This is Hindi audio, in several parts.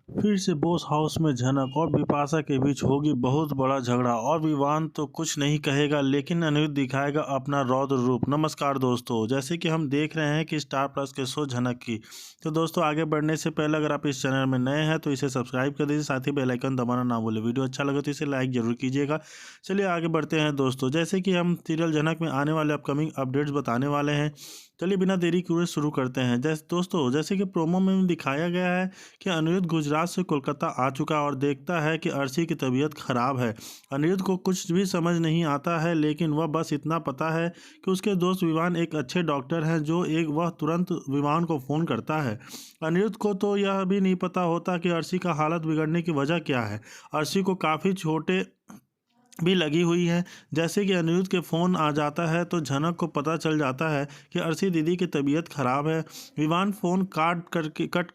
फिर से बॉस हाउस में झनक और बिपाशा के बीच होगी बहुत बड़ा झगड़ा और विवान तो कुछ नहीं कहेगा लेकिन अनिरुद्ध दिखाएगा अपना रौद्र रूप। नमस्कार दोस्तों, जैसे कि हम देख रहे हैं कि स्टार प्लस के शो झनक की। तो दोस्तों, आगे बढ़ने से पहले अगर आप इस चैनल में नए हैं तो इसे सब्सक्राइब कर दीजिए, साथ ही बेल आइकन दबाना ना भूलें। वीडियो अच्छा लगे तो इसे लाइक जरूर कीजिएगा। चलिए आगे बढ़ते हैं दोस्तों। जैसे कि हम सीरियल झनक में आने वाले अपकमिंग अपडेट्स बताने वाले हैं। चलिए बिना देरी किए शुरू करते हैं। जैसे कि प्रोमो में दिखाया गया है कि अनिरुद्ध गुजरात से कोलकाता आ चुका और देखता है कि अर्शी की तबीयत खराब है। अनिरुद्ध को कुछ भी समझ नहीं आता है, लेकिन वह बस इतना पता है कि उसके दोस्त विवान एक अच्छे डॉक्टर हैं वह तुरंत विवान को फ़ोन करता है। अनिरुद्ध को तो यह भी नहीं पता होता कि अर्शी का हालत बिगड़ने की वजह क्या है। अर्शी को काफ़ी छोटे भी लगी हुई है। जैसे कि अनिरुद्ध के फ़ोन आ जाता है तो झनक को पता चल जाता है कि अर्शी दीदी की तबीयत खराब है। विवान फ़ोन कट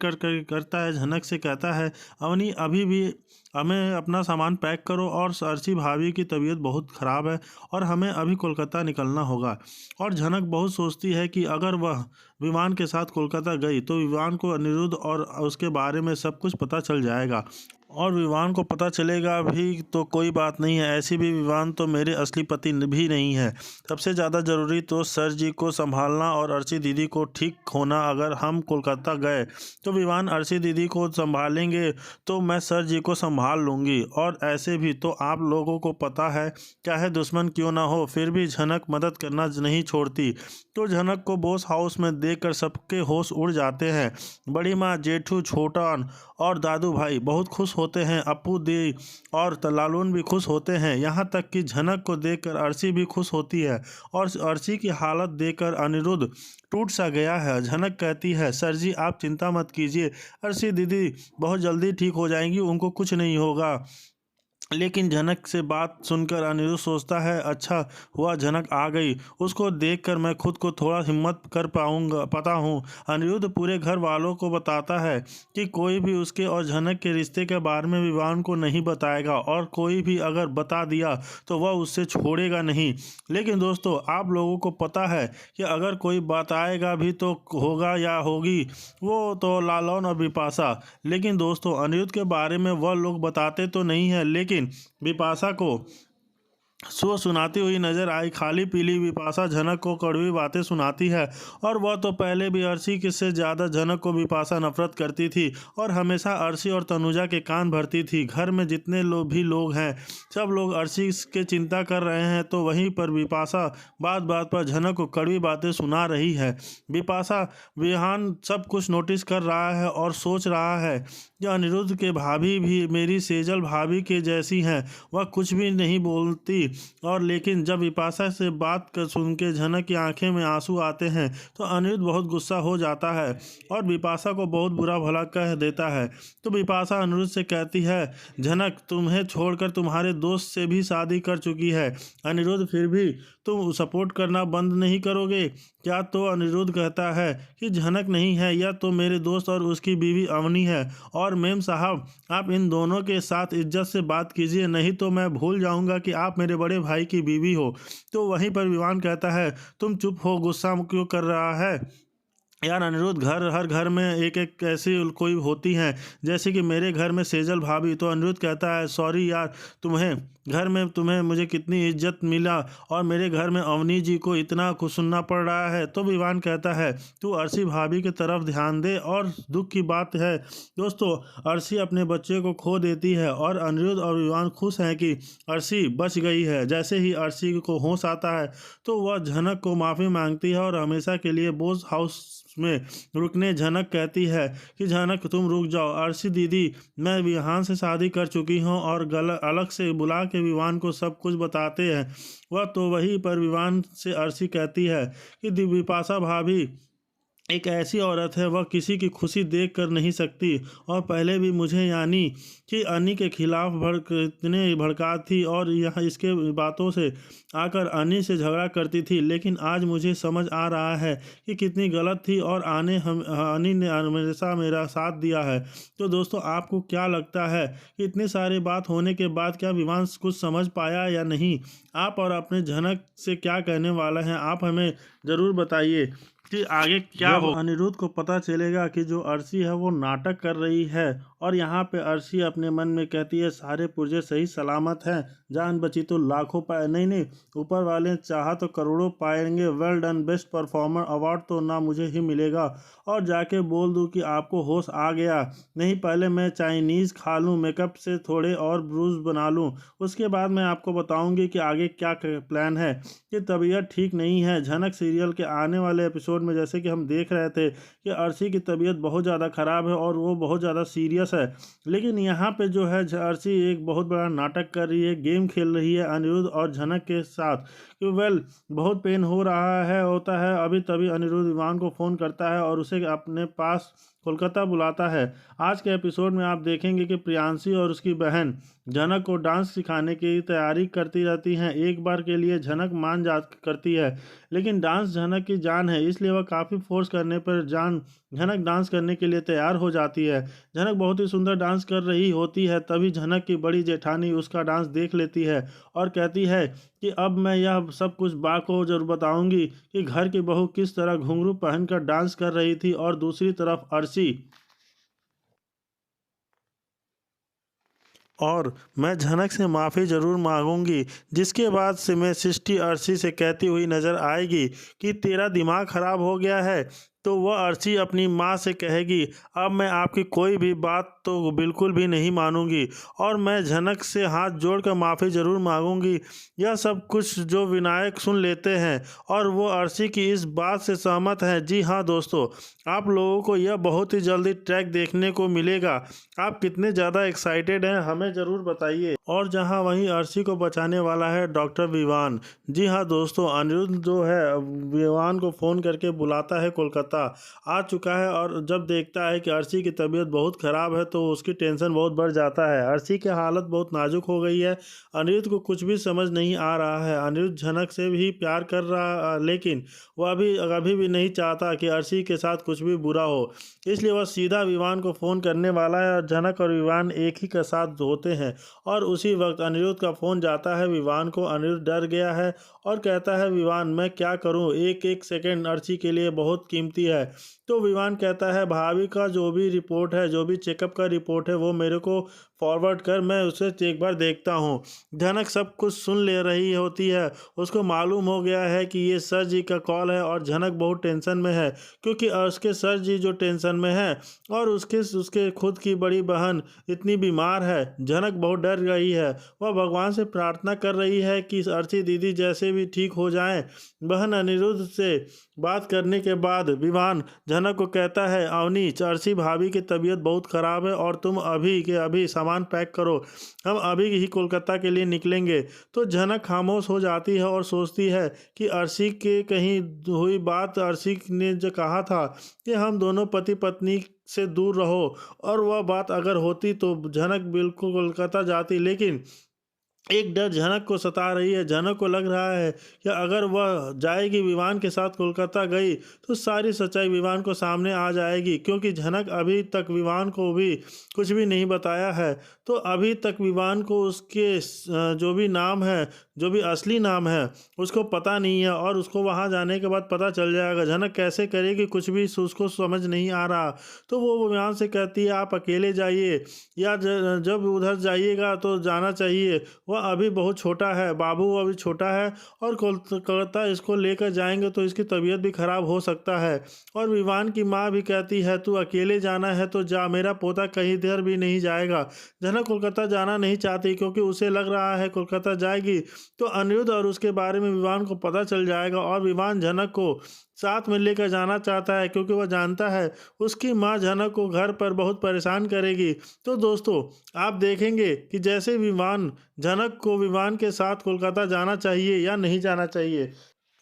करता है, झनक से कहता है, अवनी अभी भी हमें अपना सामान पैक करो और अर्शी भाभी की तबीयत बहुत ख़राब है और हमें अभी कोलकाता निकलना होगा। और झनक बहुत सोचती है कि अगर वह विवान के साथ कोलकाता गई तो विवान को अनिरुद्ध और उसके बारे में सब कुछ पता चल जाएगा और विवान को पता चलेगा भी तो कोई बात नहीं है, ऐसी भी विवान तो मेरे असली पति भी नहीं है। सबसे ज़्यादा ज़रूरी तो सर जी को संभालना और अर्शी दीदी को ठीक होना। अगर हम कोलकाता गए तो विवान अर्शी दीदी को संभालेंगे तो मैं सर जी को संभाल लूँगी। और ऐसे भी तो आप लोगों को पता है, चाहे दुश्मन क्यों ना हो फिर भी झनक मदद करना नहीं छोड़ती। तो झनक को बॉस हाउस में देखकर सबके होश उड़ जाते हैं। बड़ी माँ, जेठू, छोटन और दादू भाई बहुत खुश होते हैं। अप्पू दी और लालून भी खुश होते हैं। यहाँ तक कि झनक को देखकर अर्शी भी खुश होती है और अर्शी की हालत देखकर अनिरुद्ध टूट सा गया है। झनक कहती है, सर जी आप चिंता मत कीजिए, अर्शी दीदी बहुत जल्दी ठीक हो जाएंगी, उनको कुछ नहीं होगा। लेकिन झनक से बात सुनकर अनिरुद्ध सोचता है, अच्छा हुआ झनक आ गई, उसको देखकर मैं खुद को थोड़ा हिम्मत कर पाऊंगा। पता हूँ अनिरुद्ध पूरे घर वालों को बताता है कि कोई भी उसके और झनक के रिश्ते के बारे में विवान को नहीं बताएगा और कोई भी अगर बता दिया तो वह उससे छोड़ेगा नहीं। लेकिन दोस्तों, आप लोगों को पता है कि अगर कोई बताएगा भी तो होगा या होगी वो तो लालौन और बिपाशा। लेकिन दोस्तों, अनिरुद्ध के बारे में वह लोग बताते तो नहीं है, लेकिन बिपाशा को सो सुनाती हुई नजर आई। खाली पीली बिपाशा झनक को कड़वी बातें सुनाती है और वह तो पहले भी अर्शी से ज़्यादा झनक को बिपाशा नफरत करती थी और हमेशा अर्शी और तनुजा के कान भरती थी। घर में जितने भी लोग हैं सब लोग अर्शी के चिंता कर रहे हैं तो वहीं पर बिपाशा बात बात पर झनक को कड़वी बातें सुना रही है। बिपाशा विहान सब कुछ नोटिस कर रहा है और सोच रहा है कि अनिरुद्ध के भाभी भी मेरी सेजल भाभी के जैसी हैं। वह कुछ भी नहीं बोलती और लेकिन जब बिपाशा से बात कर सुन के झनक की आंखें में आंसू आते हैं तो अनिरुद्ध बहुत गुस्सा हो जाता है और बिपाशा को बहुत बुरा भला कह देता है। तो बिपाशा अनिरुद्ध से कहती है, झनक तुम्हें छोड़कर तुम्हारे दोस्त से भी शादी कर चुकी है, अनिरुद्ध फिर भी तुम सपोर्ट करना बंद नहीं करोगे क्या? तो अनिरुद्ध कहता है कि झनक नहीं है, यह तो मेरे दोस्त और उसकी बीवी अवनी है और मेम साहब आप इन दोनों के साथ इज्जत से बात कीजिए, नहीं तो मैं भूल जाऊंगा कि आप मेरे बड़े भाई की बीवी हो। तो वहीं पर विवान कहता है, तुम चुप हो, गुस्सा क्यों कर रहा है यार? अनिरुद्ध हर घर में एक एक ऐसी कोई होती हैं, जैसे कि मेरे घर में सेजल भाभी। तो अनिरुद्ध कहता है, सॉरी यार, तुम्हें मुझे कितनी इज्जत मिला और मेरे घर में अवनी जी को इतना कुछ सुनना पड़ रहा है। तो विवान कहता है, तू अर्शी भाभी की तरफ ध्यान दे। और दुख की बात है दोस्तों, अर्शी अपने बच्चे को खो देती है और अनिरुद्ध और विवान खुश हैं कि अर्शी बच गई है। जैसे ही अर्शी को होश आता है तो वह झनक को माफ़ी मांगती है और हमेशा के लिए बॉस हाउस में रुकने झनक कहती है कि झनक तुम रुक जाओ, अर्शी दीदी मैं विहान से शादी कर चुकी हूँ और अलग से बुला के विवान को सब कुछ बताते हैं। वह तो वहीं पर विवान से अर्शी कहती है कि बिपाशा भाभी एक ऐसी औरत है, वह किसी की खुशी देख कर नहीं सकती और पहले भी मुझे यानी कि अनी के खिलाफ इतने भड़का थी और यहाँ इसके बातों से आकर अनी से झगड़ा करती थी। लेकिन आज मुझे समझ आ रहा है कि कितनी गलत थी और अनी ने हमेशा मेरा साथ दिया है। तो दोस्तों, आपको क्या लगता है कि इतनी सारी बात होने के बाद क्या विवान कुछ समझ पाया या नहीं? आप और अपने झनक से क्या कहने वाला हैं, आप हमें ज़रूर बताइए। कि आगे क्या हो। अनिरुद्ध को पता चलेगा कि जो अर्शी है वो नाटक कर रही है और यहाँ पे अर्शी अपने मन में कहती है सारे पुर्जे सही सलामत हैं, जान बची तो लाखों पाए, नहीं नहीं ऊपर वाले चाहा तो करोड़ों पाएंगे, well done, best performer award तो ना मुझे ही मिलेगा। और जाके बोल दूँ कि आपको होश आ गया, नहीं पहले मैं चाइनीज़ खा लूँ, मेकअप से थोड़े और ब्रूज बना लूँ, उसके बाद मैं आपको बताऊँगी कि आगे क्या प्लान है। कि तबीयत ठीक नहीं है। झनक सीरियल के आने वाले एपिसोड में जैसे कि हम देख रहे थे कि अर्शी की तबीयत बहुत ज़्यादा ख़राब है और वो बहुत ज़्यादा सीरियस है, लेकिन यहाँ पे जो है अर्शी एक बहुत बड़ा नाटक कर रही है, गेम खेल रही है अनिरुद्ध और झनक के साथ कि बहुत पेन हो रहा है होता है। अभी तभी अनिरुद्ध विवान को फ़ोन करता है और उसे अपने पास कोलकाता बुलाता है। आज के एपिसोड में आप देखेंगे कि प्रियांशी और उसकी बहन झनक को डांस सिखाने की तैयारी करती रहती हैं। एक बार के लिए झनक मान जा करती है, लेकिन डांस झनक की जान है, इसलिए वह काफ़ी फोर्स करने पर झनक डांस करने के लिए तैयार हो जाती है। झनक बहुत ही सुंदर डांस कर रही होती है, तभी झनक की बड़ी जेठानी उसका डांस देख लेती है और कहती है कि अब मैं यह सब कुछ बा को जरूर बताऊंगी कि घर की बहू किस तरह घुंघरू पहनकर डांस कर रही थी। और दूसरी तरफ अर्शी, और मैं झनक से माफ़ी ज़रूर मांगूंगी, जिसके बाद से मैं सृष्टि अर्शी से कहती हुई नज़र आएगी कि तेरा दिमाग ख़राब हो गया है। तो वह अर्शी अपनी माँ से कहेगी अब मैं आपकी कोई भी बात तो बिल्कुल भी नहीं मानूंगी और मैं झनक से हाथ जोड़कर माफ़ी ज़रूर मांगूंगी। यह सब कुछ जो विनायक सुन लेते हैं और वो अर्शी की इस बात से सहमत हैं। जी हाँ दोस्तों, आप लोगों को यह बहुत ही जल्दी ट्रैक देखने को मिलेगा। आप कितने ज़्यादा एक्साइटेड हैं हमें ज़रूर बताइए। और जहाँ वहीं अर्शी को बचाने वाला है डॉक्टर विवान। जी हाँ दोस्तों, अनिरुद्ध जो है विवान को फ़ोन करके बुलाता है, कोलकाता आ चुका है और जब देखता है कि अर्शी की तबीयत बहुत ख़राब है तो उसकी टेंशन बहुत बढ़ जाता है। अर्शी की हालत बहुत नाजुक हो गई है। अनिरुद्ध को कुछ भी समझ नहीं आ रहा है। अनिरुद्ध झनक से भी प्यार कर रहा, लेकिन वह अभी भी नहीं चाहता कि अर्शी के साथ कुछ भी बुरा हो, इसलिए वह सीधा विवान को फ़ोन करने वाला है और झनक और विवान एक ही के साथ होते हैं। और उसी वक्त अनिरुद्ध का फ़ोन जाता है विवान को। अनिरुद्ध डर गया है और कहता है विवान मैं क्या करूं, एक एक सेकंड अर्शी के लिए बहुत कीमती है। तो विवान कहता है भाभी का जो भी रिपोर्ट है, जो भी चेकअप का रिपोर्ट है वो मेरे को फॉरवर्ड कर, मैं उसे एक बार देखता हूँ। झनक सब कुछ सुन ले रही होती है। उसको मालूम हो गया है कि ये सर जी का कॉल है और झनक बहुत टेंशन में है, क्योंकि उसके सर जी जो टेंशन में है और उसके खुद की बड़ी बहन इतनी बीमार है। झनक बहुत डर गई है। वह भगवान से प्रार्थना कर रही है कि अर्शी दीदी जैसे भी ठीक हो जाएं। बहन अनिरुद्ध से बात करने के बाद विवान झनक को कहता है अवनी, अर्शी भाभी की तबीयत बहुत ख़राब है और तुम अभी के अभी सामान पैक करो, हम अभी ही कोलकाता के लिए निकलेंगे। तो झनक खामोश हो जाती है और सोचती है कि अर्शी के कहीं हुई बात। अर्शी ने जो कहा था कि हम दोनों पति पत्नी से दूर रहो, और वह बात अगर होती तो झनक बिल्कुल कोलकाता जाती, लेकिन एक डर झनक को सता रही है। झनक को लग रहा है कि अगर वह जाएगी विवान के साथ कोलकाता गई तो सारी सच्चाई विवान को सामने आ जाएगी, क्योंकि झनक अभी तक विवान को भी कुछ भी नहीं बताया है। तो अभी तक विवान को उसके जो भी नाम है, जो भी असली नाम है उसको पता नहीं है, और उसको वहाँ जाने के बाद पता चल जाएगा। झनक कैसे करेगी कुछ भी उसको समझ नहीं आ रहा। तो वो विवान से कहती है आप अकेले जाइए, या जब उधर जाइएगा तो जाना चाहिए, वह अभी बहुत छोटा है, बाबू अभी छोटा है और कोलकाता इसको लेकर जाएंगे तो इसकी तबीयत भी खराब हो सकता है। और विवान की माँ भी कहती है तू अकेले जाना है तो जा, मेरा पोता कहीं देर भी नहीं जाएगा। झनक कोलकाता जाना नहीं चाहती, क्योंकि उसे लग रहा है कोलकाता जाएगी तो अनिरुद्ध और उसके बारे में विवान को पता चल जाएगा, और विवान झनक को साथ में लेकर जाना चाहता है, क्योंकि वह जानता है उसकी माँ झनक को घर पर बहुत परेशान करेगी। तो दोस्तों, आप देखेंगे कि जैसे विवान झनक को विवान के साथ कोलकाता जाना चाहिए या नहीं जाना चाहिए।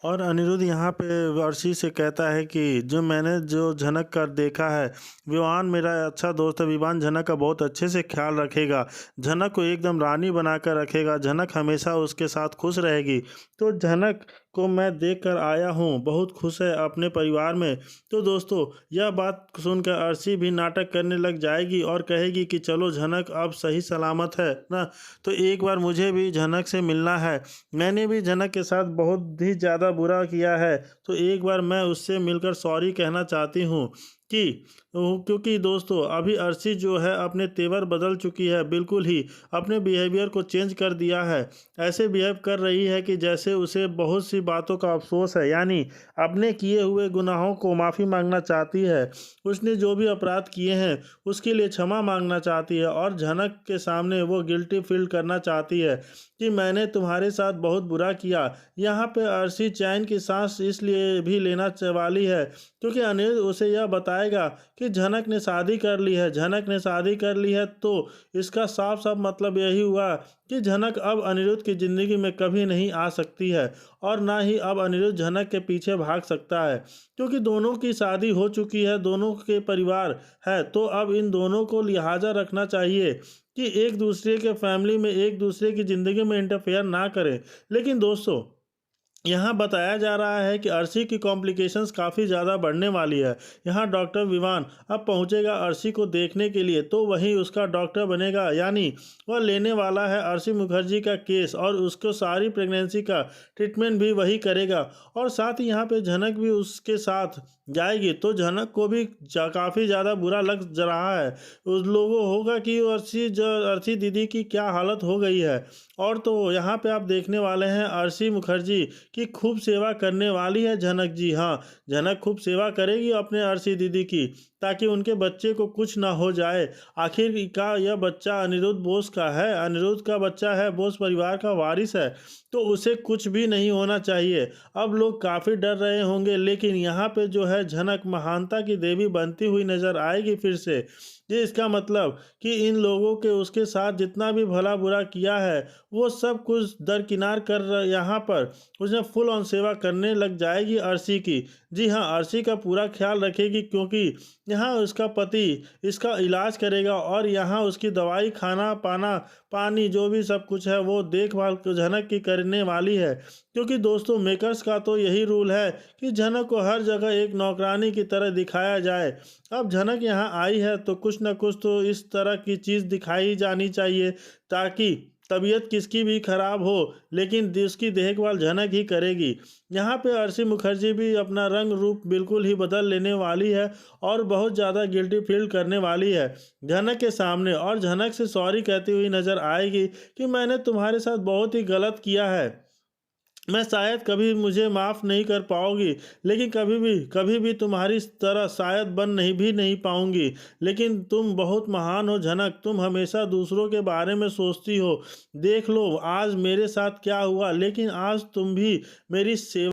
और अनिरुद्ध यहाँ पे अर्शी से कहता है कि मैंने जो झनक कर देखा है, विवान मेरा अच्छा दोस्त है, विवान झनक का बहुत अच्छे से ख्याल रखेगा, झनक को एकदम रानी बनाकर रखेगा, झनक हमेशा उसके साथ खुश रहेगी। तो झनक को मैं देख कर आया हूँ, बहुत खुश है अपने परिवार में। तो दोस्तों, यह बात सुनकर अर्शी भी नाटक करने लग जाएगी और कहेगी कि चलो झनक अब सही सलामत है ना, तो एक बार मुझे भी झनक से मिलना है। मैंने भी झनक के साथ बहुत ही ज़्यादा बुरा किया है, तो एक बार मैं उससे मिलकर सॉरी कहना चाहती हूँ कि क्योंकि दोस्तों अभी अर्शी जो है अपने तेवर बदल चुकी है, बिल्कुल ही अपने बिहेवियर को चेंज कर दिया है। ऐसे बिहेव कर रही है कि जैसे उसे बहुत सी बातों का अफसोस है, यानी अपने किए हुए गुनाहों को माफ़ी मांगना चाहती है। उसने जो भी अपराध किए हैं उसके लिए क्षमा मांगना चाहती है और झनक के सामने वो गिल्टी फील करना चाहती है कि मैंने तुम्हारे साथ बहुत बुरा किया। यहाँ पे अर्शी चैन की सांस इसलिए भी लेना वाली है क्योंकि अनिल उसे यह बताएगा कि झनक ने शादी कर ली है। झनक ने शादी कर ली है तो इसका साफ साफ मतलब यही हुआ कि झनक अब अनिरुद्ध की ज़िंदगी में कभी नहीं आ सकती है और ना ही अब अनिरुद्ध झनक के पीछे भाग सकता है, क्योंकि दोनों की शादी हो चुकी है, दोनों के परिवार है। तो अब इन दोनों को लिहाजा रखना चाहिए कि एक दूसरे के फैमिली में एक दूसरे की ज़िंदगी में इंटरफेयर ना करें। लेकिन दोस्तों, यहाँ बताया जा रहा है कि अर्शी की कॉम्प्लिकेशंस काफ़ी ज़्यादा बढ़ने वाली है। यहाँ डॉक्टर विवान अब पहुँचेगा अर्शी को देखने के लिए, तो वही उसका डॉक्टर बनेगा, यानी वह लेने वाला है अर्शी मुखर्जी का केस और उसको सारी प्रेगनेंसी का ट्रीटमेंट भी वही करेगा। और साथ ही यहाँ पे झनक भी उसके साथ जाएगी, तो झनक को भी काफ़ी ज़्यादा बुरा लग रहा है। उस लोगों होगा कि अर्शी दीदी की क्या हालत हो गई है। और तो यहाँ पे आप देखने वाले हैं अर्शी मुखर्जी की खूब सेवा करने वाली है झनक जी। हाँ, झनक खूब सेवा करेगी अपने अर्शी दीदी की, ताकि उनके बच्चे को कुछ ना हो जाए। आखिर का यह बच्चा अनिरुद्ध बोस का है, अनिरुद्ध का बच्चा है, बोस परिवार का वारिस है, तो उसे कुछ भी नहीं होना चाहिए। अब लोग काफ़ी डर रहे होंगे, लेकिन यहाँ पे जो है झनक महानता की देवी बनती हुई नजर आएगी फिर से। ये इसका मतलब कि इन लोगों के उसके साथ जितना भी भला बुरा किया है वो सब कुछ दरकिनार कर यहाँ पर उसने फुल ऑन सेवा करने लग जाएगी अर्शी की। जी हाँ, अर्शी का पूरा ख्याल रखेगी, क्योंकि यहाँ उसका पति इसका इलाज करेगा और यहाँ उसकी दवाई, खाना पाना, पानी जो भी सब कुछ है वो देखभाल झनक की करने वाली है। क्योंकि दोस्तों, मेकर्स का तो यही रूल है कि झनक को हर जगह एक नौकरानी की तरह दिखाया जाए। अब झनक यहाँ आई है तो कुछ न कुछ तो इस तरह की चीज़ दिखाई जानी चाहिए, ताकि तबीयत किसकी भी खराब हो लेकिन उसकी देखभाल झनक ही करेगी। यहाँ पे अर्शी मुखर्जी भी अपना रंग रूप बिल्कुल ही बदल लेने वाली है और बहुत ज़्यादा गिल्टी फील करने वाली है झनक के सामने, और झनक से सॉरी कहती हुई नज़र आएगी कि मैंने तुम्हारे साथ बहुत ही गलत किया है। मैं शायद कभी मुझे माफ़ नहीं कर पाओगी, लेकिन कभी भी तुम्हारी तरह शायद बन नहीं पाऊंगी। लेकिन तुम बहुत महान हो झनक, तुम हमेशा दूसरों के बारे में सोचती हो। देख लो आज मेरे साथ क्या हुआ, लेकिन आज तुम भी मेरी सेवा